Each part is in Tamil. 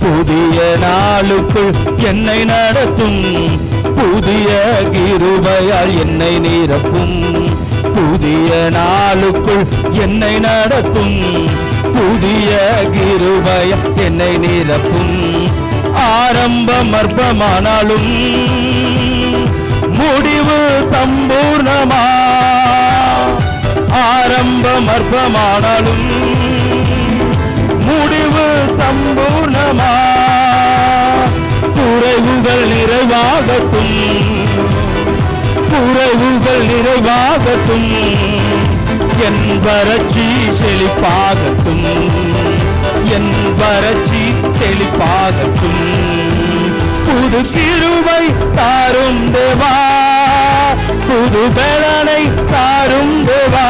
புதிய நாளுக்குள் என்னை நடத்தும், புதிய கிருபையால் என்னை நிரப்பும். புதிய நாளுக்குள் என்னை நடத்தும், புதிய கிருபையால் என்னை நிரப்பும். ஆரம்பம் அற்பமானாலும் முடிவு சம்பூர்ணமா, ஆரம்பம் அற்பமானாலும் முடிவு சம்பூர்ணமா. குறைவுகள் நிறைவாகட்டும், குறைவுகள் நிறைவாகட்டும், என் வறட்சி செழிப்பாகட்டும், என் வறட்சி செழிப்பாகட்டும். புது கிருபை தாரும் தேவா, புது பலனை தாரும் தேவா,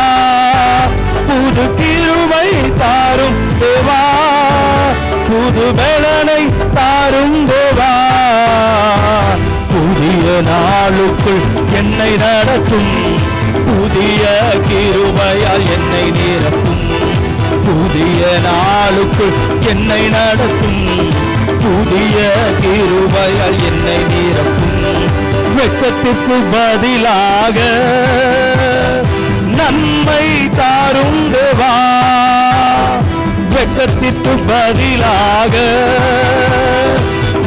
புது கிருபை தாரும் தேவா, புது பலனை தாரும் தேவா. புதிய நாளுக்குள் என்னை நடத்தும், புதிய கிருபையால் என்னை நிரப்பும். புதிய நாளுக்குள் என்னை நடத்தும், புதிய கிருபையால் என்னை நிரப்பும். வெட்கத்திற்கு பதிலாக நன்மை தாரும் தேவா, வெட்கத்திற்கு பதிலாக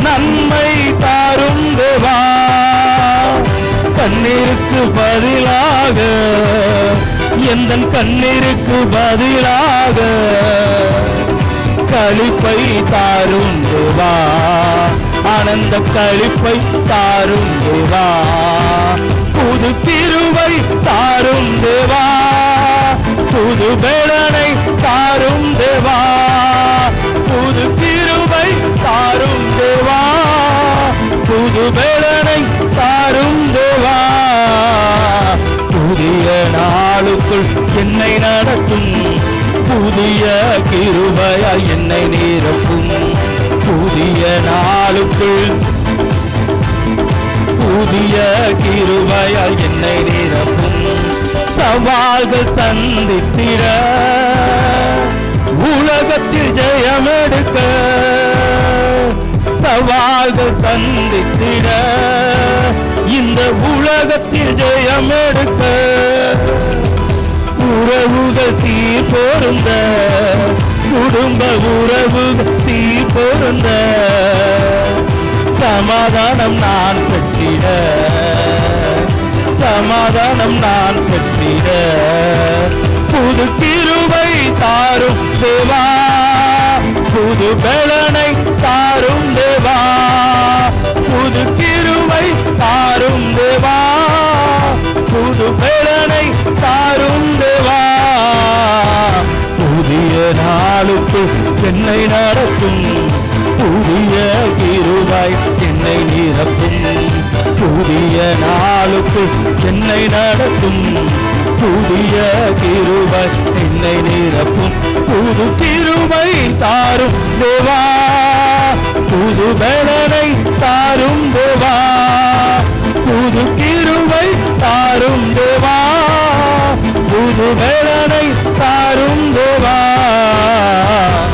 நன்மை தாரும் தேவா. கண்ணீருக்கு பதிலாக, எந்தன் கண்ணீருக்கு பதிலாக களிப்பை தாரும் தேவா, ஆனந்த களிப்பை தாரும் தேவா. புது கிருபை தாரும் தேவா, புது பலனை தாரும் தேவா, புது கிருபை தாரும் தேவா, புது பலனை தாரும் தேவா. புதிய நாளுக்குள் என்னை நடத்தும், புதிய கிருபையால் என்னை நிரப்பும். புதிய நாளுக்குள் புதிய கிருபையால் என்னை நிரப்பும். சவால்கள் சந்தித்திட, உலகத்தில் ஜெயமெடுக்க, சவால்கள் சந்தித்திட, இந்த உலகத்தில் ஜெயமெடுக்க. உறவுகள் சீர்பொருந்த, குடும்ப உறவுகள் சீர்பொருந்த, சமாதானம் நான் பெற்றிட, சமாதானம் நான் பெற்றிட. புது கிருபை தாரும் தேவா, புது பலனை தாரும் தேவா, புது கிருபை தாரும் தேவா, புது பலனை தாரும் தேவா. புதிய நாளுக்கு என்னை நடத்தும், புதிய கிருபை என்னை நிரப்பும். புதிய நாளுக்கு என்னை நடத்தும், புதிய கிருபை என்னை நிரப்பும். புது கிருபை தாரும் தேவா, புது பலனை தாரும் தேவா, புது கிருபை தாரும் தேவா, புது பலனை